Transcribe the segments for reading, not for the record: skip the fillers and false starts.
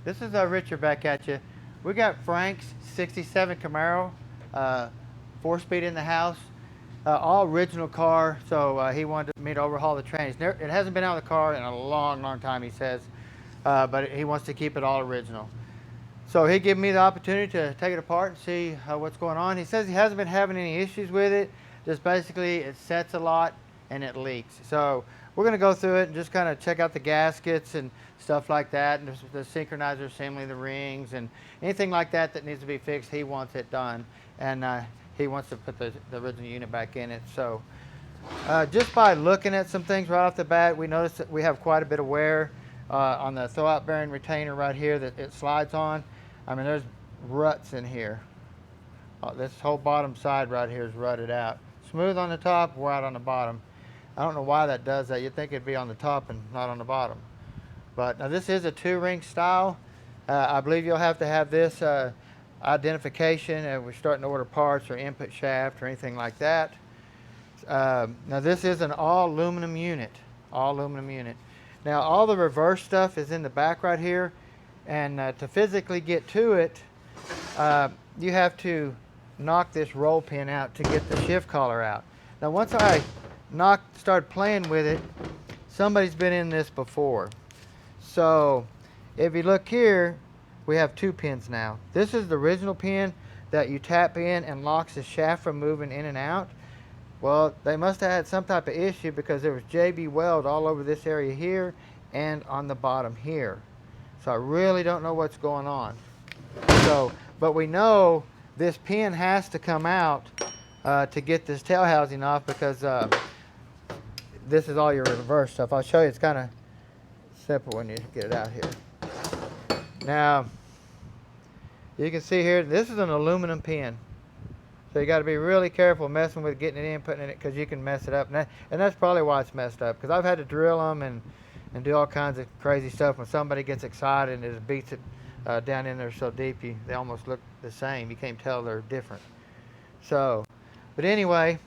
This is Richard back at you. We got Frank's 67 Camaro, 4-speed in the house, all original car. So he wanted me to overhaul the tranny. It hasn't been out of the car in a long, long time, he says, but he wants to keep it all original. So he gave me the opportunity to take it apart and see what's going on. He says he hasn't been having any issues with it. Just basically it sets a lot and it leaks. So we're going to go through it and just kind of check out the gaskets and stuff like that, and the synchronizer assembly, the rings, and anything like that that needs to be fixed. He wants it done, and he wants to put the original unit back in it. So just by looking at some things right off the bat, we noticed that we have quite a bit of wear on the throwout bearing retainer right here that it slides on. I mean, there's ruts in here. This whole bottom side right here is rutted out. Smooth on the top, wear out on the bottom. I don't know why that does that. You'd think it'd be on the top and not on the bottom. But now this is a 2-ring style. I believe you'll have to have this identification if we're starting to order parts or input shaft or anything like that. Now this is an all aluminum unit. All aluminum unit. Now all the reverse stuff is in the back right here. And to physically get to it, you have to knock this roll pin out to get the shift collar out. Now once I started playing with it, somebody's been in this before. So if you look here, we have 2 pins now. This is the original pin that you tap in and locks the shaft from moving in and out. Well, they must have had some type of issue because there was JB weld all over this area here and on the bottom here. So I really don't know what's going on. So, but we know this pin has to come out to get this tail housing off because this is all your reverse stuff. I'll show you. It's kind of simple when you get it out here. Now, you can see here, this is an aluminum pin. So you got to be really careful messing with getting it in, putting it in, because you can mess it up. And that's probably why it's messed up, because I've had to drill them and do all kinds of crazy stuff. When somebody gets excited and it beats it down in there so deep, they almost look the same. You can't tell they're different. So, but anyway,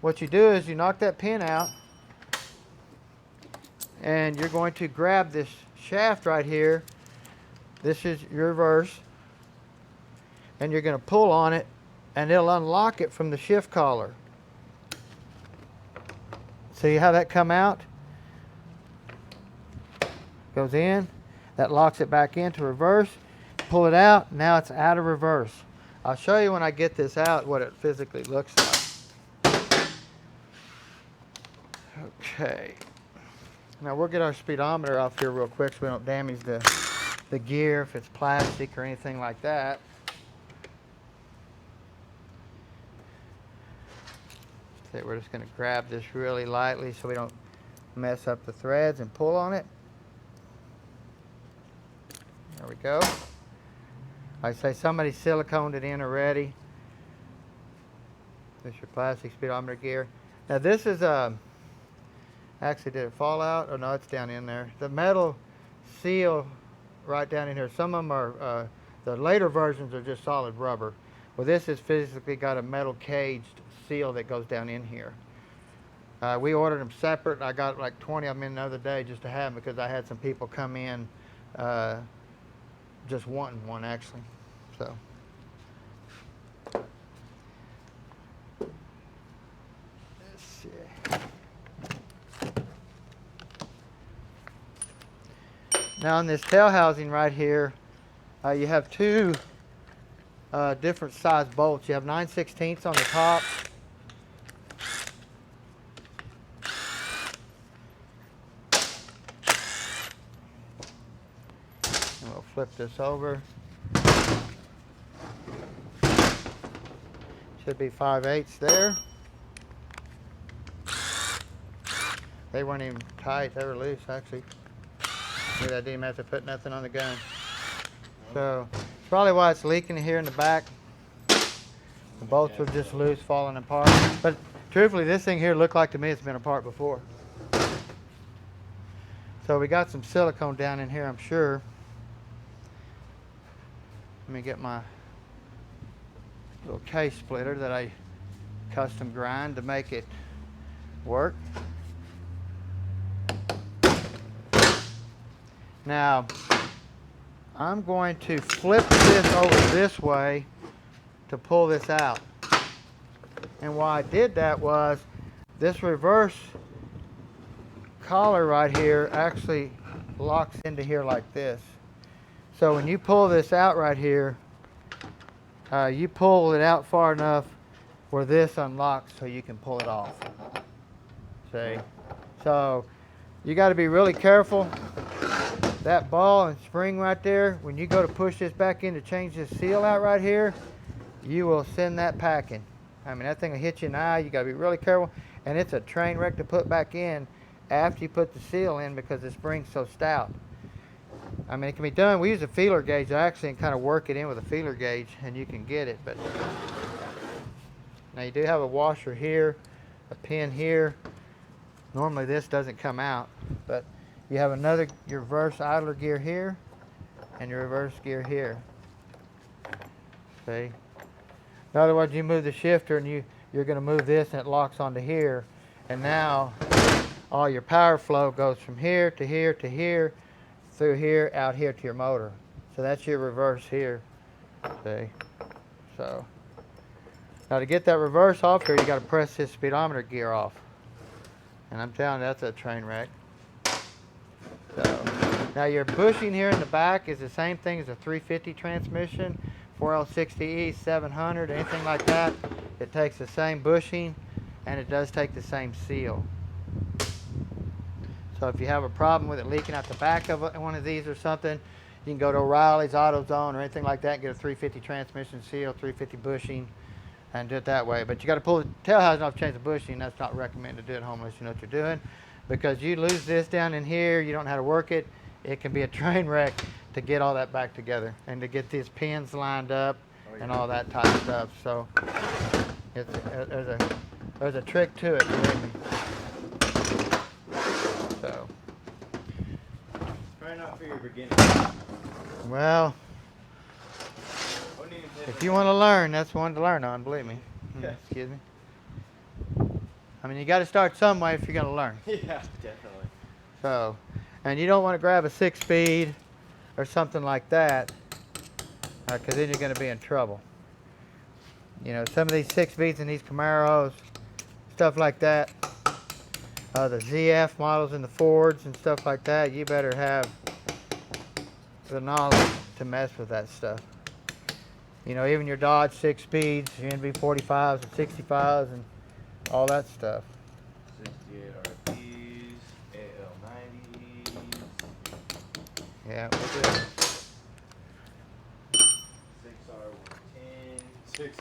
what you do is you knock that pin out, and you're going to grab this shaft right here. This is your reverse, and you're going to pull on it, and it'll unlock it from the shift collar. See how that come out? Goes in, that locks it back into reverse. Pull it out, now it's out of reverse. I'll show you when I get this out what it physically looks like. Okay. Now we'll get our speedometer off here real quick so we don't damage the gear if it's plastic or anything like that. So we're just going to grab this really lightly so we don't mess up the threads and pull on it. There we go. Like I say, somebody siliconed it in already. This is your plastic speedometer gear. Now this is actually, did it fall out? Oh no, it's down in there. The metal seal right down in here. Some of them are, the later versions are just solid rubber. Well, this has physically got a metal caged seal that goes down in here. We ordered them separate. I got like 20 of them in the other day just to have them because I had some people come in just wanting one actually. So. Let's see. Now on this tail housing right here, you have 2 different size bolts. You have 9/16 on the top. And we'll flip this over. Should be 5/8 there. They weren't even tight, they were loose actually. Maybe I didn't even have to put nothing on the gun. So it's probably why it's leaking here in the back. The bolts are just loose, falling apart. But truthfully, this thing here looked like to me it's been apart before. So we got some silicone down in here, I'm sure. Let me get my little case splitter that I custom grind to make it work. Now, I'm going to flip this over this way to pull this out. And why I did that was this reverse collar right here actually locks into here like this. So when you pull this out right here, you pull it out far enough where this unlocks so you can pull it off. See? So you got to be really careful. That ball and spring right there, when you go to push this back in to change this seal out right here, you will send that packing. I mean, that thing will hit you in the eye. You got to be really careful. And it's a train wreck to put back in after you put the seal in because the spring's so stout. I mean, it can be done. We use a feeler gauge actually and kind of work it in with a feeler gauge and you can get it. But now you do have a washer here, a pin here. Normally this doesn't come out, but you have another your reverse idler gear here and your reverse gear here. See? In other words, you move the shifter and you're going to move this and it locks onto here. And now all your power flow goes from here to here to here, through here, out here to your motor. So that's your reverse here. See? So now to get that reverse off here, you got to press this speedometer gear off. And I'm telling you, that's a train wreck. So now your bushing here in the back is the same thing as a 350 transmission, 4L60E, 700, anything like that. It takes the same bushing and it does take the same seal. So if you have a problem with it leaking out the back of one of these or something, you can go to O'Reilly's, AutoZone, or anything like that and get a 350 transmission seal, 350 bushing, and do it that way. But you got to pull the tail housing off, change the bushing. That's not recommended to do at home unless you know what you're doing, because you lose this down in here, you don't know how to work it. It can be a train wreck to get all that back together and to get these pins lined up and all that type of stuff. So there's a trick to it, believe me. So Try not for your beginning. Well, if you want to learn, that's one to learn on, believe me. Excuse me. I mean, you got to start some way if you're going to learn. Yeah, definitely. So, and you don't want to grab a 6-speed or something like that, because then you're going to be in trouble. You know, some of these 6-speeds in these Camaros, stuff like that, the ZF models and the Fords and stuff like that, you better have the knowledge to mess with that stuff. You know, even your Dodge 6-speeds, your NV45s and 65s and all that stuff. 68 RPs, AL90s. Yeah, we'll do it. 6R110,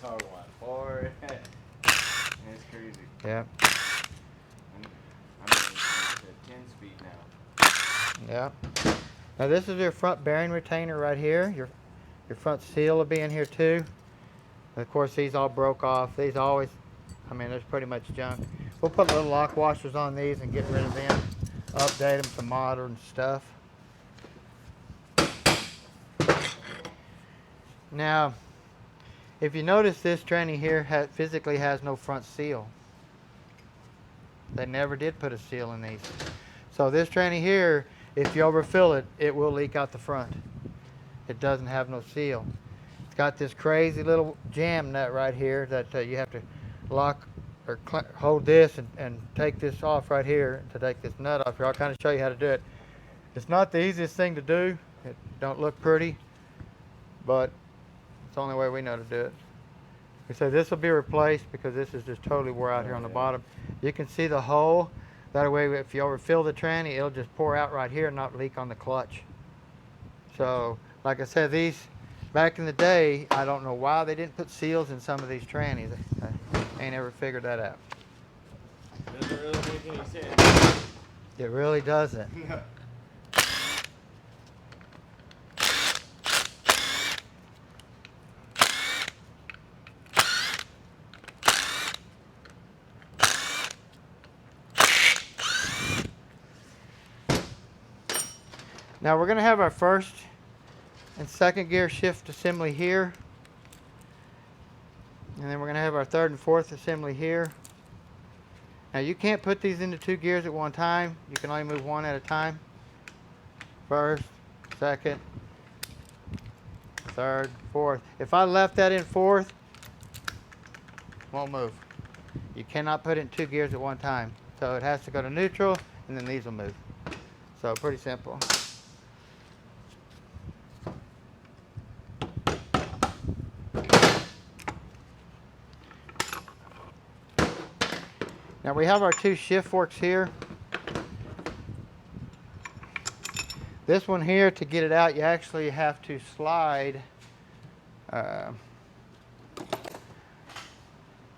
6R14. That's crazy. Yeah. I'm at 10-speed now. Yeah. Now this is your front bearing retainer right here. Your front seal will be in here too. And of course these all broke off. These always, I mean, there's pretty much junk. We'll put little lock washers on these and get rid of them. Update them to modern stuff. Now, if you notice, this tranny here physically has no front seal. They never did put a seal in these. So this tranny here, if you overfill it, it will leak out the front. It doesn't have no seal. It's got this crazy little jam nut right here that you have to lock or hold this and take this off right here to take this nut off here. I'll kind of show you how to do it. It's not the easiest thing to do. It don't look pretty, but it's the only way we know to do it. We say this will be replaced because this is just totally wore out here on the bottom. You can see the hole. That way, if you overfill the tranny, it'll just pour out right here and not leak on the clutch. So, like I said, these, back in the day, I don't know why they didn't put seals in some of these trannies. I ain't ever figured that out. Doesn't really make any sense. It really doesn't. Now we're going to have our first and second gear shift assembly here. And then we're going to have our third and fourth assembly here. Now you can't put these into 2 gears at one time. You can only move one at a time. First, second, third, fourth. If I left that in fourth, won't move. You cannot put it in 2 gears at one time. So it has to go to neutral, and then these will move. So pretty simple. Now we have our 2 shift forks here. This one here, to get it out, you actually have to slide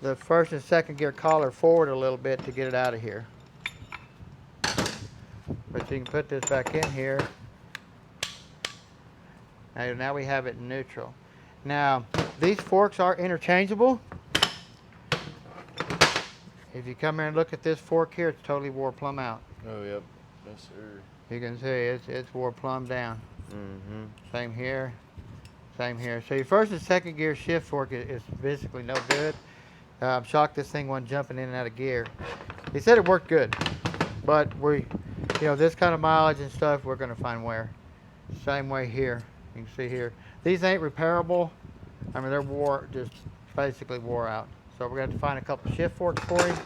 the first and second gear collar forward a little bit to get it out of here. But you can put this back in here. Now we have it in neutral. Now, these forks are interchangeable. If you come here and look at this fork here, it's totally wore plumb out. Oh, yep. Yes, sir. You can see it's wore plumb down. Mm-hmm. Same here. Same here. So your first and second gear shift fork is basically no good. I'm shocked this thing wasn't jumping in and out of gear. He said it worked good, but this kind of mileage and stuff, we're going to find wear. Same way here. You can see here. These ain't repairable. I mean, they're just basically wore out. So we're going to have to find a couple shift forks for him.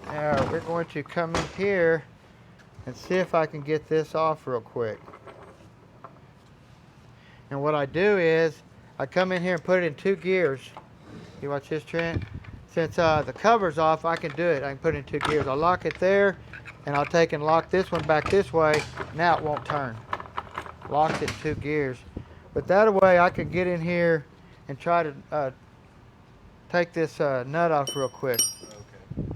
Now we're going to come in here and see if I can get this off real quick. And what I do is I come in here and put it in 2 gears. You watch this, Trent? Since the cover's off, I can do it. I can put it in 2 gears. I'll lock it there, and I'll take and lock this one back this way. Now it won't turn. Locked it in 2 gears. But that way I can get in here and try to take this nut off real quick. Okay.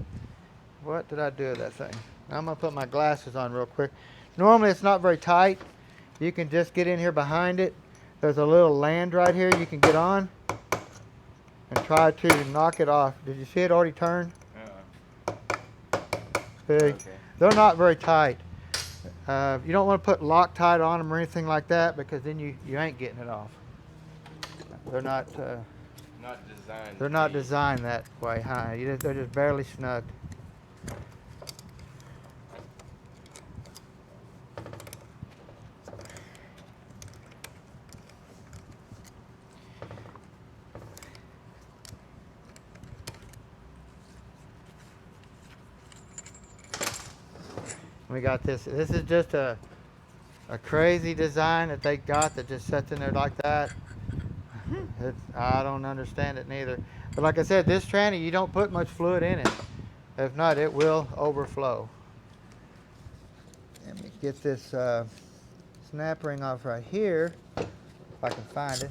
What did I do with that thing? I'm going to put my glasses on real quick. Normally it's not very tight. You can just get in here behind it. There's a little land right here you can get on and try to knock it off. Did you see it already turn? See? Okay. They're not very tight. You don't want to put Loctite on them or anything like that, because then you ain't getting it off. They're not. Not designed. They're not designed that way, huh? They're just barely snugged. We got this. This is just a crazy design that they got that just sits in there like that. I don't understand it neither. But like I said, this tranny, you don't put much fluid in it. If not, it will overflow. Let me get this snap ring off right here, if I can find it.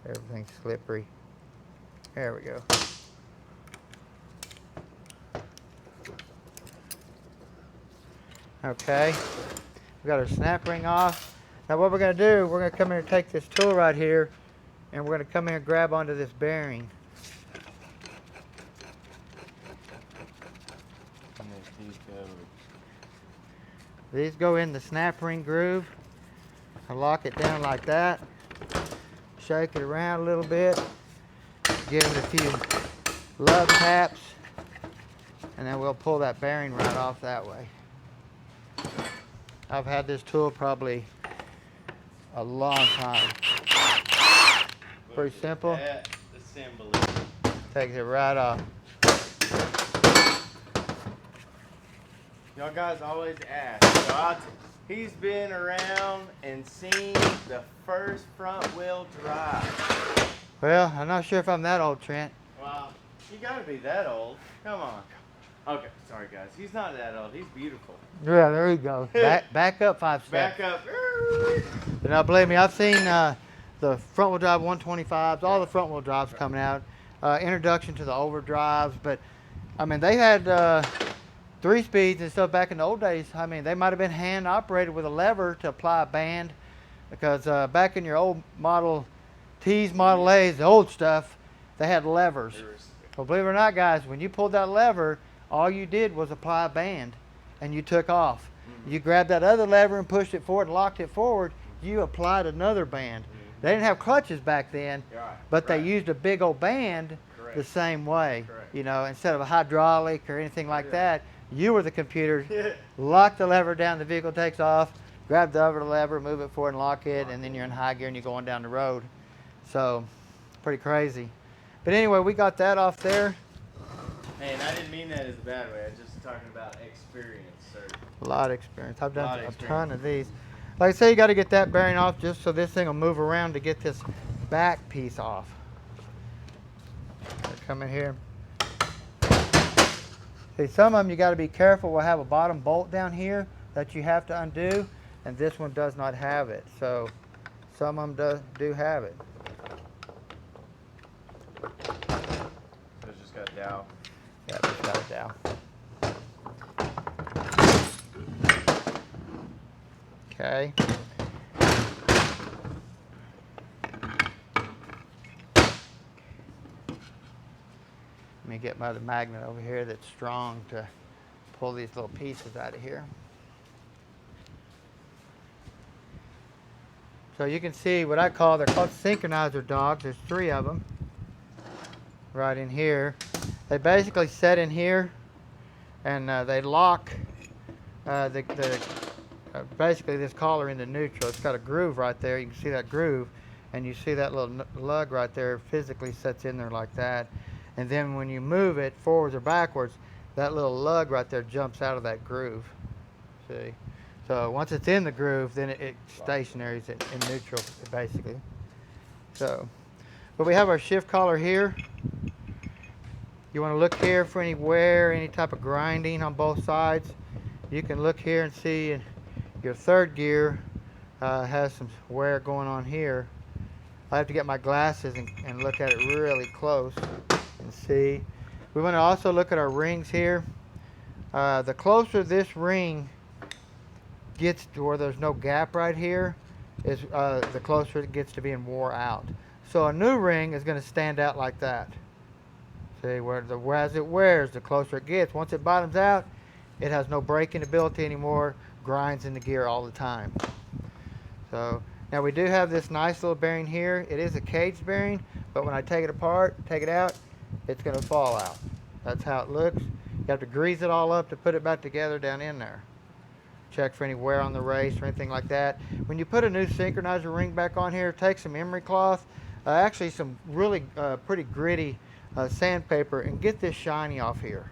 Everything's slippery. There we go. Okay, we got our snap ring off. Now what we're going to do, we're going to come in and take this tool right here, and we're going to come in and grab onto this bearing. These go in the snap ring groove. I lock it down like that. Shake it around a little bit. Give it a few love taps, and then we'll pull that bearing right off that way. I've had this tool probably a long time. Pretty simple. That assembly. Takes it right off. Y'all guys always ask. So he's been around and seen the first front wheel drive. Well, I'm not sure if I'm that old, Trent. Well, you gotta be that old. Come on. Okay, sorry guys. He's not that old. He's beautiful. Yeah, there you go. Back up 5 steps. Back up. And now, believe me, I've seen the front wheel drive 125s, all the front wheel drives coming out. Introduction to the overdrives, but I mean, they had 3 speeds and stuff back in the old days. I mean, they might have been hand operated with a lever to apply a band, because back in your old Model T's, Model A's, the old stuff, they had levers. Well, believe it or not, guys, when you pulled that lever, all you did was apply a band, and you took off. You grabbed that other lever and pushed it forward and locked it forward. You applied another band. They didn't have clutches back then, Right. but they Right. used a big old band Correct. the same way. Correct. You know, instead of a hydraulic or anything like Yeah. that, you were the computer. Lock the lever down, the vehicle takes off. Grab the other lever, move it forward and lock it, and then you're in high gear and you're going down the road. So, pretty crazy. But anyway, we got that off there. Hey, and I didn't mean that as a bad way. I'm just talking about experience, sir. A lot of experience. I've done Lot of a experience. ton of these. Like I say, you got to get that bearing off just so this thing will move around to get this back piece off. Come in here. See, some of them you got to be careful. We'll have a bottom bolt down here that you have to undo, and this one does not have it. So some of them do have it. So it's just got dowel. Yeah, just got it down. Okay. Let me get my other magnet over here that's strong to pull these little pieces out of here. So you can see what they're called synchronizer dogs. There's 3 of them right in here. They basically set in here and they lock basically this collar into neutral. It's got a groove right there. You can see that groove, and you see that little lug right there physically sets in there like that. And then when you move it forwards or backwards, that little lug right there jumps out of that groove. See? So once it's in the groove, then it stationaries it in neutral, basically. So, but we have our shift collar here. You want to look here for any wear, any type of grinding on both sides. You can look here and see your 3rd gear has some wear going on here. I have to get my glasses and look at it really close and see. We want to also look at our rings here. The closer this ring gets to where there's no gap right here, is the closer it gets to being wore out. So a new ring is going to stand out like that. See, as it wears, the closer it gets. Once it bottoms out, it has no braking ability anymore, grinds in the gear all the time. So now we do have this nice little bearing here. It is a cage bearing, but when I take it apart, take it out, it's going to fall out. That's how it looks. You have to grease it all up to put it back together down in there. Check for any wear on the race or anything like that. When you put a new synchronizer ring back on here, take some emery cloth, actually some really pretty gritty sandpaper, and get this shiny off here.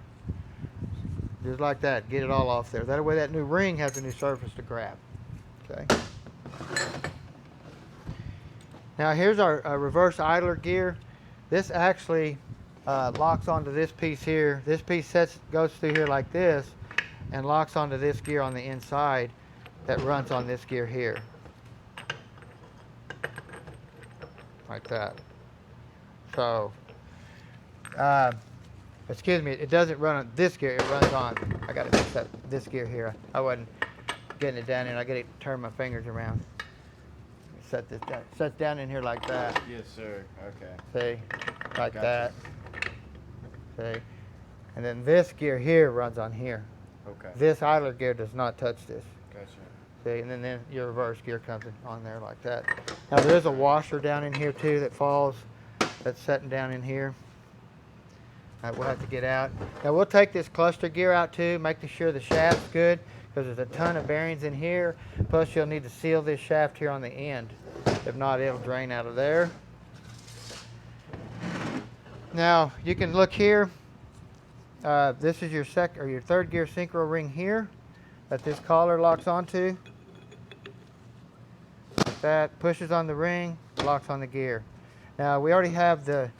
Just like that, get it all off there. That way that new ring has a new surface to grab. Okay. Now here's our reverse idler gear. This actually locks onto this piece here. This piece goes through here like this and locks onto this gear on the inside that runs on this gear here. Like that. So, excuse me, it doesn't run on this gear, it runs on, I gotta fix this gear here. I wasn't getting it down in, I gotta turn my fingers around. Set this down, sets down in here like that. Yes, sir. Okay. See, like Gotcha. that. See, and then this gear here runs on here. Okay. This idler gear does not touch this. Gotcha. See, and then your reverse gear comes on there like that. Now there is a washer down in here too that falls, that's setting down in here. We'll have to get out. Now we'll take this cluster gear out too, making sure the shaft's good, because there's a ton of bearings in here. Plus you'll need to seal this shaft here on the end. If not, it'll drain out of there. Now you can look here. This is your 3rd gear synchro ring here that this collar locks onto. That pushes on the ring, locks on the gear. Now we already have the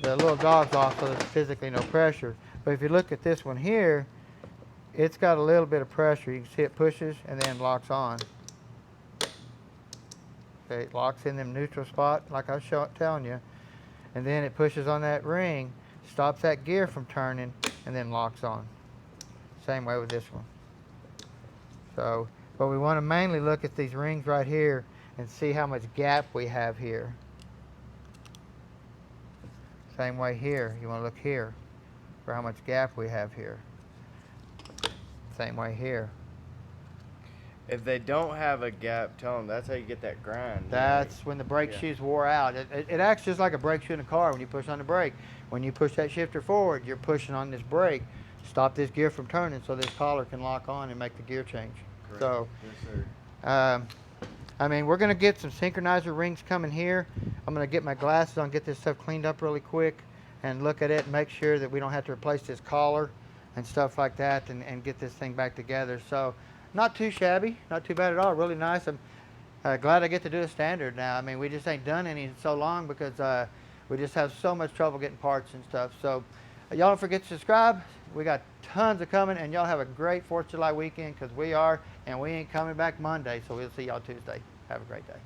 little dogs off, so there's physically no pressure. But if you look at this one here, it's got a little bit of pressure. You can see it pushes and then locks on. Okay, it locks in them neutral spot, like I was telling you. And then it pushes on that ring, stops that gear from turning, and then locks on. Same way with this one. So, but we want to mainly look at these rings right here and see how much gap we have here. Same way here, you want to look here for how much gap we have here. Same way here. If they don't have a gap, tell them that's how you get that grind. That's when the brake Yeah. shoes wore out. It acts just like a brake shoe in a car when you push on the brake. When you push that shifter forward, you're pushing on this brake. Stop this gear from turning so this collar can lock on and make the gear change. Correct. So, Yes, sir. I mean, we're going to get some synchronizer rings coming here. I'm going to get my glasses on, get this stuff cleaned up really quick, and look at it and make sure that we don't have to replace this collar and stuff like that, and get this thing back together. So, not too shabby, not too bad at all. Really nice. I'm glad I get to do a standard now. I mean, we just ain't done any in so long because we just have so much trouble getting parts and stuff. So, y'all don't forget to subscribe. We got tons of coming, and y'all have a great 4th of July weekend because we are, and we ain't coming back Monday. So we'll see y'all Tuesday. Have a great day.